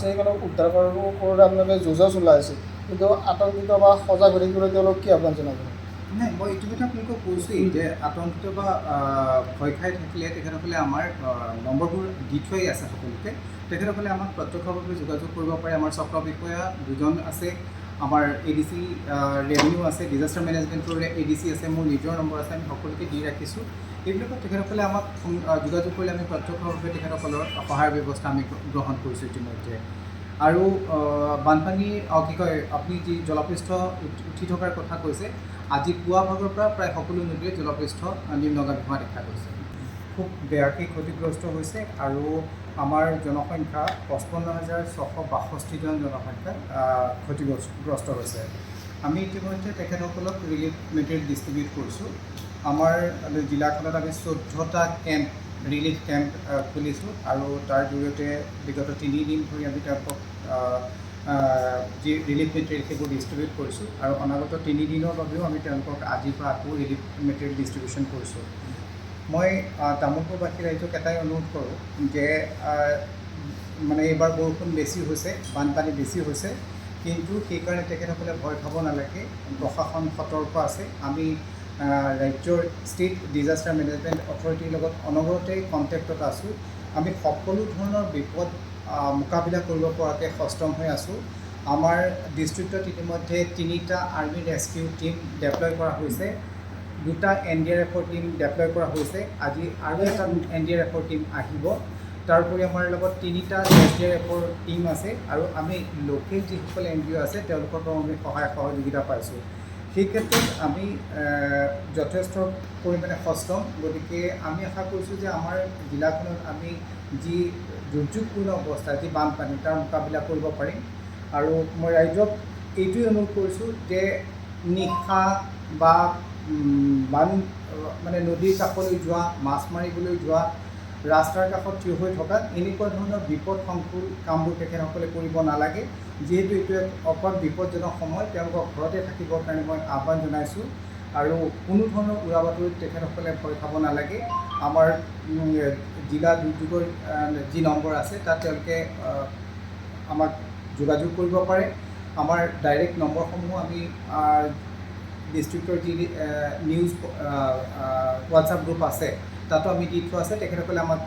সেইগুলো উদ্ধার করে আপনাদের যোজা চলাই আছে কিন্তু আতঙ্কিত বা সজাগ হৈ থাকিবলৈ তেওঁলোক কি আহ্বান জনাব? নাই মই এইটো কথা আপোনালোকক কৈছোঁৱেই যে আতংকিত বা ভয় খাই থাকিলে তেখেতসকলে আমাৰ নম্বৰবোৰ দি থৈ আছে সকলোকে। তেখেতসকলে আমাক প্ৰত্যক্ষভাৱে যোগাযোগ কৰিব পাৰে। আমাৰ চক্ৰ বিষয়া দুজন আছে, আমাৰ ADC ৰেভিনিউ আছে, ডিজাষ্টাৰ মেনেজমেণ্টৰ ADC আছে, মোৰ নিজৰ নম্বৰ আছে, আমি সকলোকে দি ৰাখিছোঁ। এইবিলাকত তেখেতসকলে আমাক যোগাযোগ কৰিলে আমি প্ৰত্যক্ষভাৱে তেখেতসকলৰ সহায়ৰ ব্যৱস্থা আমি গ্ৰহণ কৰিছোঁ ইতিমধ্যে। আৰু বানপানী কি কয় আপুনি যি জলপৃষ্ঠ উঠি থকাৰ কথা কৈছে, আজি পুৱা ভাগৰ পৰা প্ৰায় সকলো নদীৰে জলপৃষ্ঠ নিম্নগামী হোৱা দেখা গৈছে। খুব বেয়াকৈ ক্ষতিগ্ৰস্ত হৈছে আৰু আমাৰ জনসংখ্যা 55,662 জন জনসংখ্যা ক্ষতিগ্ৰস্ত হৈছে। আমি ইতিমধ্যে তেখেতসকলক ৰিলিফ মেটেৰিয়েল ডিষ্ট্ৰিবিউট কৰিছোঁ। আমাৰ জিলাখনত আমি 14টা কেম্প ৰিলিফ কেম্প খুলিছোঁ আৰু তাৰ জৰিয়তে বিগত 3 দিন ধৰি আমি তেওঁলোকক যি ৰিলিফ মেটেৰিয়েল সেইবোৰ ডিষ্ট্ৰিবিউট কৰিছোঁ আৰু অনাগত 3 দিনৰ বাবেও আমি তেওঁলোকক আজিৰ পৰা আকৌ ৰিলিফ মেটেৰিয়েল ডিষ্ট্ৰিবিউশ্যন কৰিছোঁ। মই তামোলপুৰবাসী ৰাইজক এটাই অনুৰোধ কৰোঁ যে মানে এইবাৰ বৰষুণ বেছি হৈছে, বানপানী বেছি হৈছে, কিন্তু সেইকাৰণে তেখেতসকলে ভয় খাব নালাগে। প্ৰশাসন সতৰ্ক আছে। আমি ৰাজ্যৰ ষ্টেট ডিজাষ্টাৰ মেনেজমেণ্ট অথৰিটিৰ লগত অনবৰতে কণ্টেক্টত আছোঁ। আমি সকলো ধৰণৰ বিপদ মোকাবিলা কৰিব পৰাকৈ সষ্টম হৈ আছোঁ। আমাৰ ডিষ্ট্ৰিক্টত ইতিমধ্যে 3টা আৰ্মি ৰেস্কিউ টীম ডেপ্লয় কৰা হৈছে, 2টা NDRFৰ টীম ডেপ্লয় কৰা হৈছে। আজি আৰু এটা NDRFৰ টীম আহিব। তাৰোপৰি আমাৰ লগত 3টা SDRFৰ টীম আছে আৰু আমি লোকেল যিসকল NGO আছে তেওঁলোকৰ পৰা আমি সহায় সহযোগিতা পাইছোঁ। সেই ক্ষেত্ৰত আমি যথেষ্ট পৰিমাণে সষ্টম। গতিকে আমি আশা কৰিছোঁ যে আমাৰ জিলাখনত আমি যি দুৰ্যোগপূৰ্ণ অৱস্থা, যি বানপানী, তাৰ মোকাবিলা কৰিব পাৰিম। আৰু মই ৰাইজক এইটোৱে অনুৰোধ কৰিছোঁ যে নিশা বা মানে নদীৰ কাষলৈ যোৱা, মাছ মাৰিবলৈ যোৱা, ৰাস্তাৰ কাষত থিয় হৈ থকা এনেকুৱা ধৰণৰ বিপদসংকুল কামবোৰ তেখেতসকলে কৰিব নালাগে। যিহেতু এইটো এক অকল বিপদজনক সময়, তেওঁলোকক ঘৰতে থাকিবৰ কাৰণে মই আহ্বান জনাইছোঁ। আৰু কোনো ধৰণৰ উৰা বাতৰিত তেখেতসকলে ভয় খাব নালাগে। আমাৰ জিলা দুৰ্যোগৰ যি নম্বৰ আছে তাত তেওঁলোকে আমাক যোগাযোগ কৰিব পাৰে। আমাৰ ডাইৰেক্ট নম্বৰসমূহ আমি ডিষ্ট্ৰিক্টৰ যি নিউজ হোৱাটছআপ গ্ৰুপ আছে তাতো আমি দি থোৱা আছে। তেখেতসকলে আমাক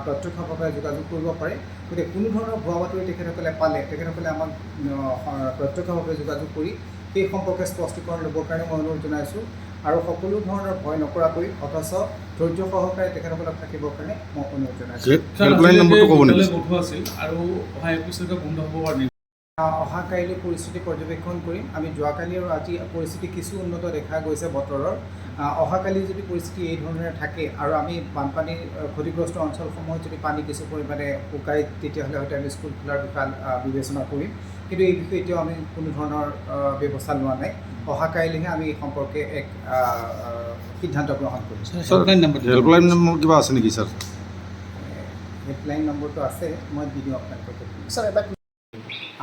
প্ৰত্যক্ষভাৱে যোগাযোগ কৰিব পাৰে। গতিকে কোনো ধৰণৰ ভুৱা বাতৰি তেখেতসকলে পালে তেখেতসকলে আমাক প্ৰত্যক্ষভাৱে যোগাযোগ কৰি সেই সম্পৰ্কে স্পষ্টীকৰণ ল'বৰ কাৰণে মই অনুৰোধ জনাইছোঁ। আৰু সকলো ধৰণৰ ভয় নকৰাকৈ অথচ ধৈৰ্য সহকাৰে তেখেতসকলক থাকিবৰ কাৰণে মই অনুৰোধ জনাইছোঁ। অহা কাইলৈ পৰিস্থিতি পৰ্যবেক্ষণ কৰিম। আমি যোৱাকালি আৰু আজি পৰিস্থিতি কিছু উন্নত দেখা গৈছে বতৰৰ। অহাকালি যদি পৰিস্থিতি এই ধৰণে থাকে আৰু আমি বানপানীৰ ক্ষতিগ্ৰস্ত অঞ্চলসমূহত যদি পানী কিছু পৰিমাণে শুকায় তেতিয়াহ'লে হয়তো আমি স্কুল খোলাৰ বিষয়ে বিবেচনা কৰিম। কিন্তু এই বিষয়ে এতিয়াও আমি কোনো ধৰণৰ ব্যৱস্থা লোৱা নাই। অহা কাইলৈহে আমি এই সম্পৰ্কে এক সিদ্ধান্ত গ্ৰহণ কৰিম। হেল্পলাইন নম্বৰ কিবা আছে নেকি ছাৰ? হেল্পলাইন নম্বৰটো আছে, মই দি দিওঁ আপোনালোকক। ছাৰ এটা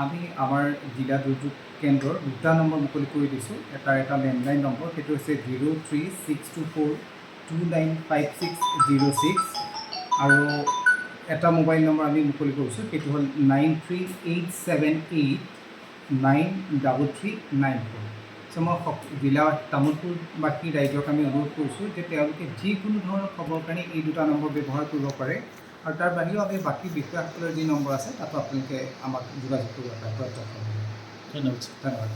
আমি আমাৰ জিলা দুৰ্যোগ কেন্দ্ৰৰ 2টা নম্বৰ মুকলি কৰি দিছোঁ। এটা লেণ্ডলাইন নম্বৰ, সেইটো হৈছে 03624295606 আৰু এটা মোবাইল নম্বৰ আমি মুকলি কৰিছোঁ, সেইটো হ'ল 9387893394। চ' মই জিলা তামোলপুৰবাসী ৰাইজক আমি অনুৰোধ কৰিছোঁ যে তেওঁলোকে যিকোনো ধৰণৰ খবৰ কাৰণে এই 2টা নম্বৰ ব্যৱহাৰ কৰিব পাৰে। আৰু তাৰ বাহিৰেও আমি বাকী বিষয়াসকলৰ যি নম্বৰ আছে তাতো আপোনালোকে আমাক যোগাযোগ কৰিব পাৰে। ধন্যবাদ।